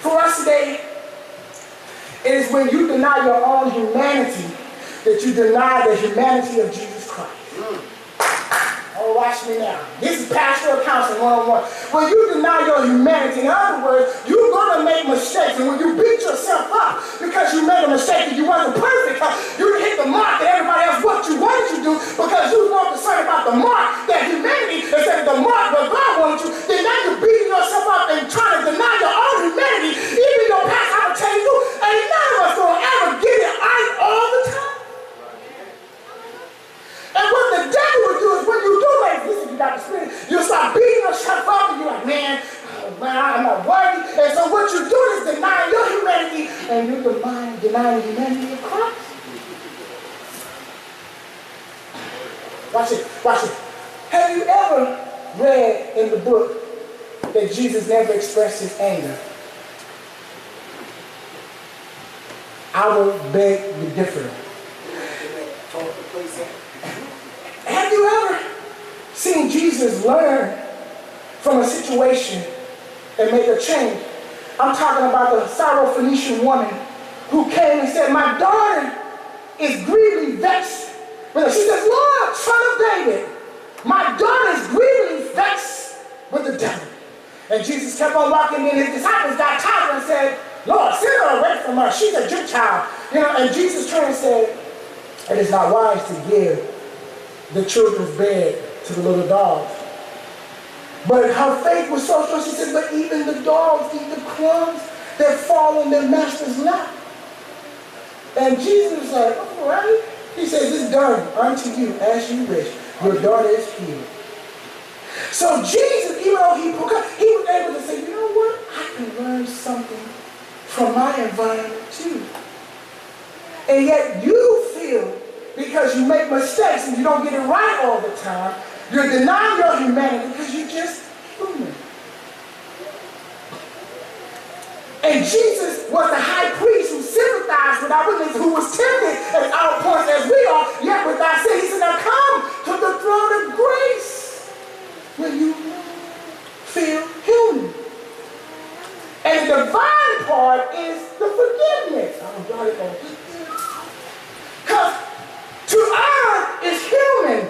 For us today, it is when you deny your own humanity that you deny the humanity of Jesus Christ. Oh, watch me now. This is pastoral counseling 101. When you deny your humanity, in other words, you're going to make mistakes. And when you beat yourself up because you made a mistake and you wasn't perfect, you hit the mark that everybody else what you wanted to do because you more concerned about the mark, that humanity, instead of the mark where God wanted you, then now you're beating yourself up and trying to deny your own humanity. Even your pastor, I will tell you, ain't none of us going to ever get it right all the time. And what the devil would do is when you do like this, if you got the spirit, you'll start beating yourself up and you're like, man, I'm not worthy. And so what you're doing is denying your humanity and you're denying the humanity of Christ. Watch it, watch it. Have you ever read in the book that Jesus never expressed his anger? I will beg to differ. Have you ever seen Jesus learn from a situation and make a change? I'm talking about the Syrophoenician woman who came and said, my daughter is grievously vexed. She says, Lord, son of David, my daughter is grievously vexed with the devil. And Jesus kept on walking in. His disciples got tired and said, Lord, send her away from her. She's a Gentile. And Jesus turned and said, it is not wise to give the children's bread to the little dogs. But her faith was so strong, she said, but even the dogs eat the crumbs that fall on their master's lap. And Jesus was like, all right. He says, it's done unto you as you wish. Your daughter is healed. So Jesus, even though he was able to say, you know what? I can learn something from my environment too. And yet you feel, because you make mistakes and you don't get it right all the time, you're denying your humanity because you're just human. And Jesus was the high priest who sympathized with our weakness, who was tempted at our points as we are, yet without sin. He said, now come to the throne of grace when you feel human. And the divine part is the forgiveness. Because to err is human,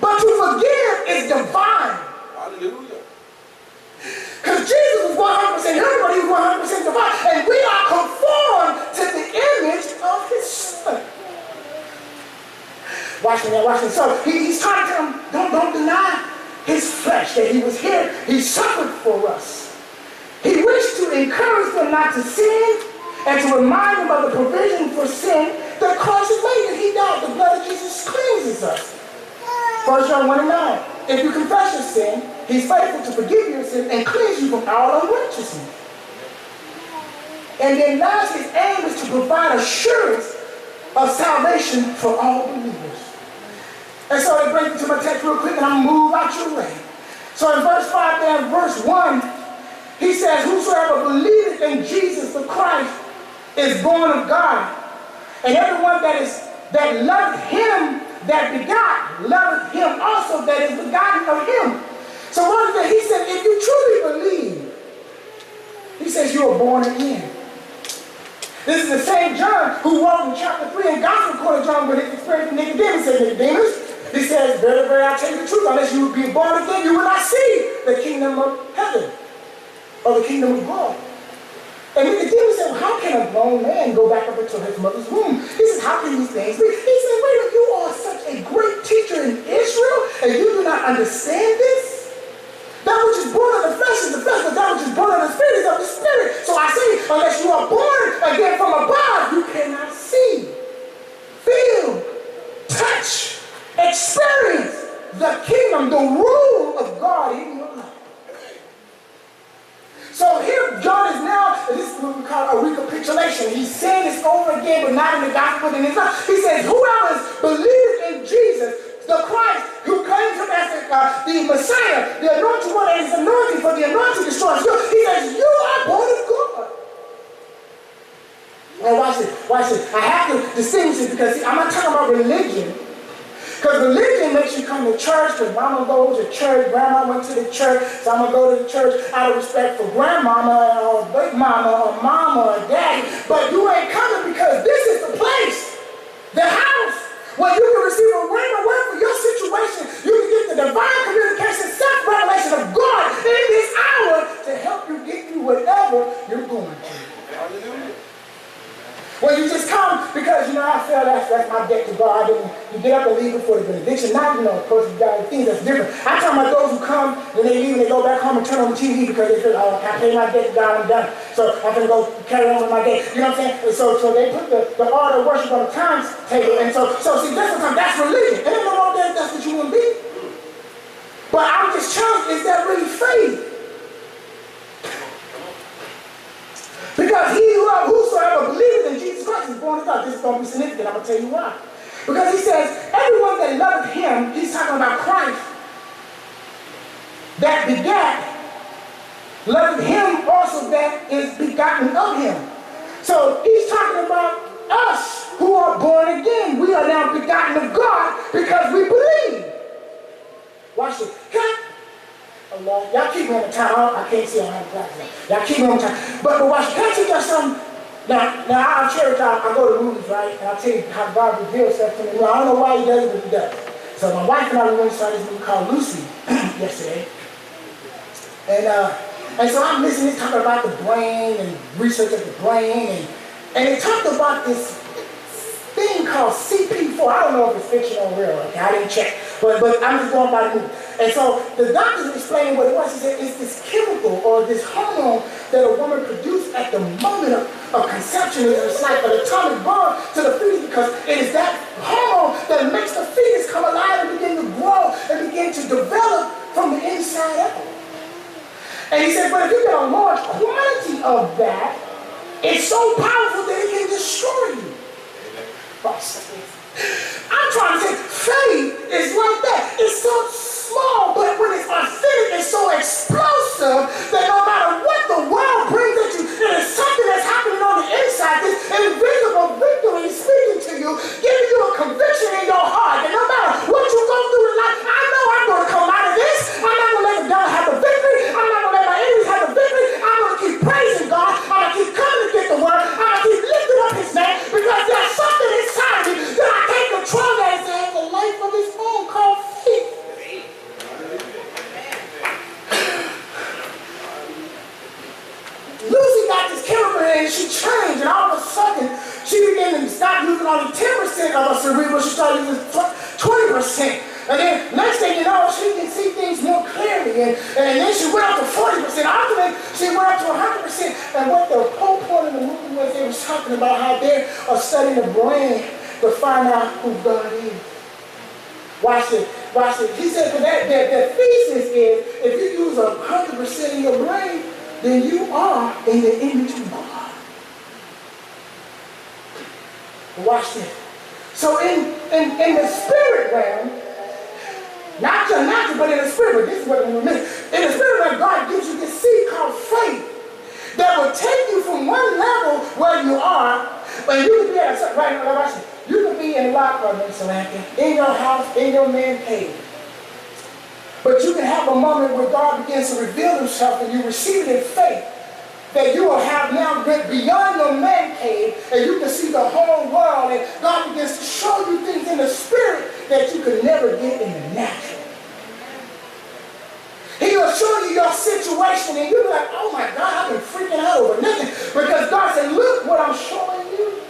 but to forgive is divine. Hallelujah. Because Jesus was 100% human, but he was 100% divine. And we are conformed to the image of his son. Watch me now, watch me. So he's trying to tell him, don't deny his flesh, that he was here. He suffered for us. He wished to encourage them not to sin and to remind them of the provision for sin that Christ has made, that he died. The blood of Jesus cleanses us. 1 John 1:9. If you confess your sin, he's faithful to forgive your sin and cleanse you from all unrighteousness. And then last, his aim is to provide assurance of salvation for all believers. And so it brings me to my text real quick, and I'll move out your way. So in verse 5 there, in verse 1, he says, whosoever believeth in Jesus the Christ is born of God. And everyone that loveth him that begot, loveth him also that is begotten of him. So what is that? He said, if you truly believe, he says you are born again. This is the same John who wrote in chapter 3 in Gospel according to John with his experience with Nicodemus. He said, Nicodemus, he says, very, very, I tell you the truth, unless you be born again, you will not see the kingdom of heaven or the kingdom of God. And Nicodemus said, well, how can a grown man go back up into his mother's womb? He says, how can these things be? He said, wait a minute, you are such a great teacher in Israel, and you do not understand this? That which is born of the flesh is the flesh, but that which is born of the spirit is of the spirit. So I say, unless you are born again from above, you cannot see, feel, touch, experience the kingdom, the rule of God in your life. So here John is now, this is what we call a recapitulation. He's saying this over again, but not in the gospel, but in his life. He says, whoever believes in Jesus, the Christ, who claims him as the Messiah, the anointed one, and his anointing, for the anointing destroys you. He says, you are born of God. Now watch this, watch this. I have to distinguish it because see, I'm not talking about religion. Because religion makes you come to church, because mama goes to church, grandma went to the church, so I'm going to go to the church out of respect for grandmama or big mama. But you ain't coming because this is the place, the house, where you can receive a rhema word for your situation. You can get the divine communication, self-revelation of God in this hour to help you get through whatever you're going through. Hallelujah. When you just come because, I feel that's my debt to God. You get up and leave before the benediction. Now, of course, you got things that's different. I'm talking about those who come and they leave and they go back home and turn on the TV because they feel, I pay my debt to God, I'm done. So I'm going to go carry on with my day. You know what I'm saying? And so they put the order of worship on the times table. And so see, that's religion. And no more that's what you want to be. But I'm just challenged, is that really faith? Because whosoever believes in Jesus Christ is born of God. This is going to be significant. I'm going to tell you why. Because he says, everyone that loved him, he's talking about Christ, that begat, loved him also that is begotten of him. So he's talking about us who are born again. We are now begotten of God because we believe. Watch this. Allah. Y'all keep me on the time. I can't see on the platform. Y'all keep me on the time. But watch, can I tell you something? Now I'm sure I go to movies, right? And I'll tell you how God reveals stuff to me. Well, I don't know why he does it, but he does. So my wife and I went and saw this movie called Lucy yesterday. And so I'm listening, talking about the brain and research of the brain. And it talked about this thing called CP4. I don't know if it's fiction or real. Okay? I didn't check. But I'm just going by the movie. And so the doctors explained what it was. He said it's this chemical or this hormone that a woman produces at the moment of conception. It's like an atomic bomb to the fetus because it is that hormone that makes the fetus come alive and begin to grow and begin to develop from the inside out. And he said, but if you get a large quantity of that, it's so powerful that it can destroy you. I'm trying to say, faith is like that. It's so small, but when it's authentic, it's so explosive that no matter what the world brings at you, there is something that's happening on the inside. This invisible victory is speaking to you, giving you a conviction in your heart that no matter what you go through in life, I know I'm going to come out of this. I'm not going to let the devil have the victory. I'm not going to let my enemies have the victory. I'm going to keep praising God. I'm going to keep coming to get the word. I'm going to keep lifting up his name because there's something inside of me that I can't control that is in the life of his own called faith. Lucy got this chemical and she changed, and all of a sudden she began to stop using only 10% of her cerebral. She started using 20%. And then next thing you know, she can see things more clearly. And then she went up to 40%. Ultimately, she went up to 100%. And what the whole point of the movie was, they was talking about how they are studying the brain to find out who God is. Watch it. Watch it. He said that the thesis is if you use 100% of your brain, then you are in the image of God. Watch this. So in the spirit realm, not just natural, but in the spirit, this is what we mean. In the spirit realm, God gives you this seed called faith that will take you from one level where you are, but you can be at a certain, right now, watch this. You can be in lock room in Samantha, in your house, in your man cave. But you can have a moment where God begins to reveal himself and you receive it in faith that you will have now beyond your man cave and you can see the whole world and God begins to show you things in the spirit that you could never get in the natural. He will show you your situation and you'll be like, oh my God, I've been freaking out over nothing. Because God said, look what I'm showing you.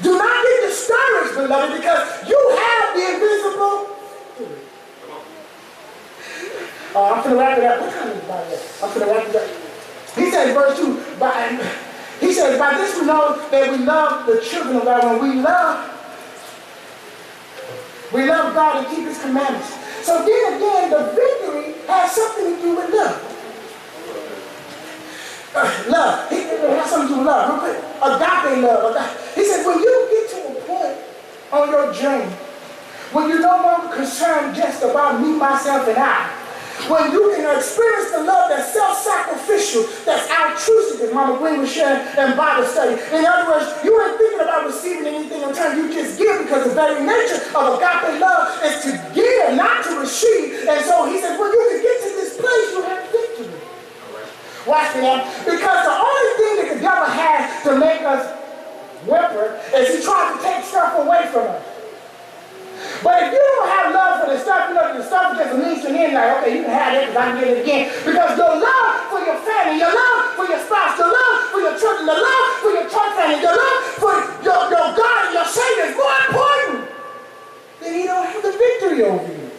Do not get discouraged, beloved, because you have the invisible. I'm going to wrap it up. What time is it about that? I'm going to wrap it up. He says, verse 2, he says, by this we know that we love the children of God. When we love God and keep his commandments. So then again, the victory has something to do with love. Love. It has something to do with love. Real quick. Agape love. He says, when you get to a point on your journey, when you're no longer concerned just about me, myself, and I, when you can experience the love that's self-sacrificial, that's altruistic, as Mama Green was sharing in Bible study. In other words, you ain't thinking about receiving anything in return. You just give because the very nature of agape love is to give, not to receive. And so he says, when you can get to this place, you have victory. Watch me now. Because the only thing that the devil has to make us and then like, okay, you can have it because I can get it again. Because your love for your family, your love for your spouse, your love for your children, the love for your church family, your love for your God and your Savior is more important than he don't have the victory over you.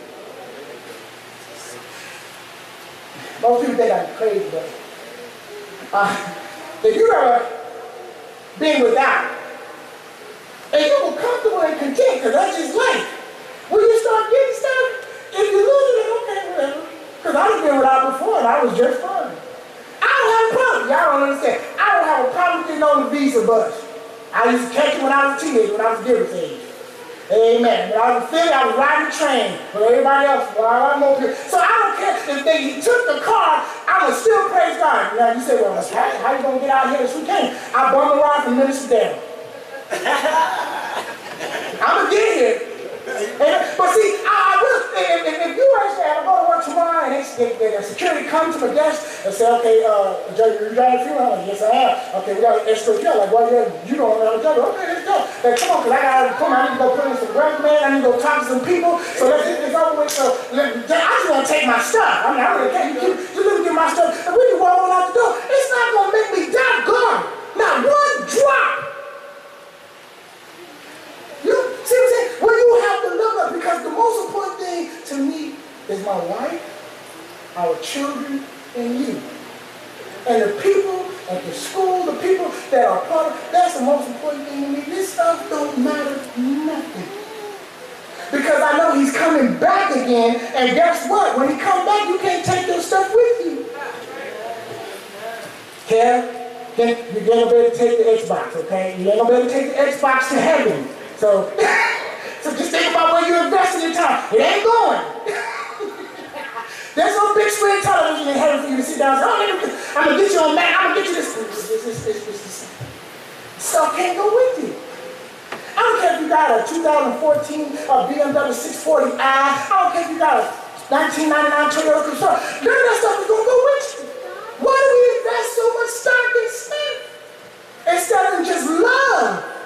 Most people think I'm crazy, but if you ever been without, and you were comfortable and content, because that's just life. When you start getting stuff, if you lose it, then okay, whatever. Because I've been without before, and I was just fine. I don't have a problem. Y'all don't understand. I don't have a problem getting on the visa bus. I used to catch it when I was a teenager, when I was Gilbert's age. Amen. When I was a Philly, I was riding the train with everybody else while I'm over here. So I don't care if they took the car, I would still praise God. Now you say, well, how you going to get out here this weekend? I bum a ride from Ministries down. I'm going to get here. But see, I will, if you actually have to go to work tomorrow and the security comes to my desk and say, okay, Joe, you driving Freemont? I'm like, yes, I am. Okay, we got to escort you. I'm like, well, you don't know the job. Okay, let's go. Like, come on, because I got to come. I need to go put in some resume. I need to go talk to some people. So let's get this over with. So I just want to take my stuff. I mean, I really can't. You let me get my stuff. And when you walk out the door, it's not going to make me die gone. Not one drop. You see what I'm saying? When you have to look up, because the most important thing to me is my wife, our children, and you. And the people at the school, the people that are part of, that's the most important thing to me. This stuff don't matter nothing. Because I know he's coming back again, and guess what? When he comes back, you can't take your stuff with you. Yeah? You ain't gonna be able to take the Xbox, okay? You ain't gonna be able to take the Xbox to heaven. So just think about where you invest your time. It ain't going. There's no big screen television in heaven for you to sit down and say, oh, I'm going to get you on Mac. I'm going to get you this. Stuff can't go with you. I don't care if you got a 2014 BMW 640i. I don't care if you got a 1999 Toyota Corolla. None of that stuff is going to go with you. Why do we invest so much stock in stuff instead of just love?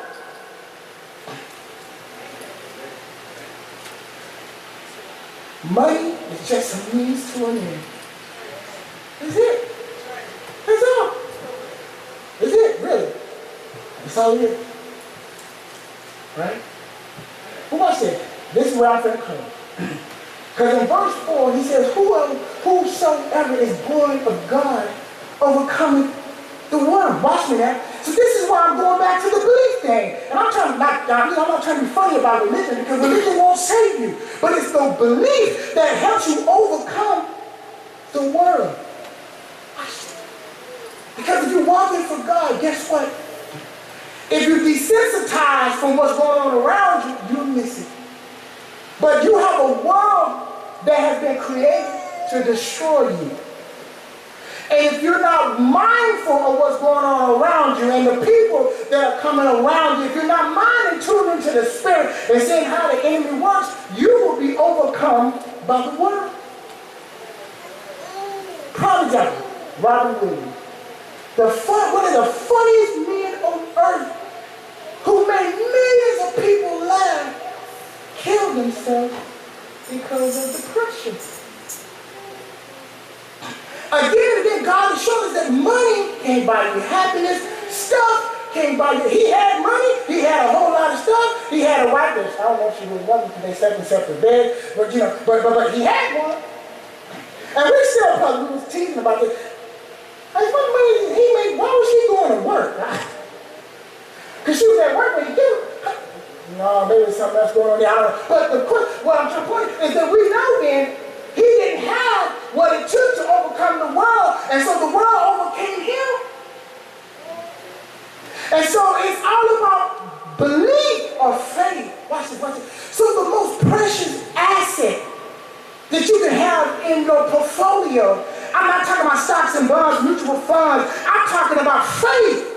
Money is just a means to an end. That's it. That's all. That's it, really. That's all it is. Right? But watch this. This is where I'm going to come. Because in verse 4, he says, whosoever is born of God overcometh the world. Watch me now. So this is why I'm going back to the belief thing. And I'm not trying to be funny about religion, because religion won't save you. But it's the belief that helps you overcome the world. Because if you're walking for God, guess what? If you're desensitized from what's going on around you, you'll miss it. But you have a world that has been created to destroy you. And if you're not mindful of what's going on around you and the people that are coming around you, if you're not mind and tuned into the spirit and seeing how the enemy works, you will be overcome by the world. Prime example, Robert Williams. One of the funniest men on earth who made millions of people laugh, killed himself because of depression. Again, God has shown us that money can't buy you happiness. Stuff can't buy you. He had money. He had a whole lot of stuff. He had a wife. I don't know if she was loving because they slept in separate beds. But he had one. And we still probably was teasing about this. Like, what money he made? Why was she going to work? Because she was at work when he did it. No, maybe there's something else going on there. I don't know. But what I'm trying to point is that we know then he didn't have what it took to overcome the world, and so the world overcame him. And so it's all about belief or faith. Watch this. So the most precious asset that you can have in your portfolio, I'm not talking about stocks and bonds, mutual funds. I'm talking about faith.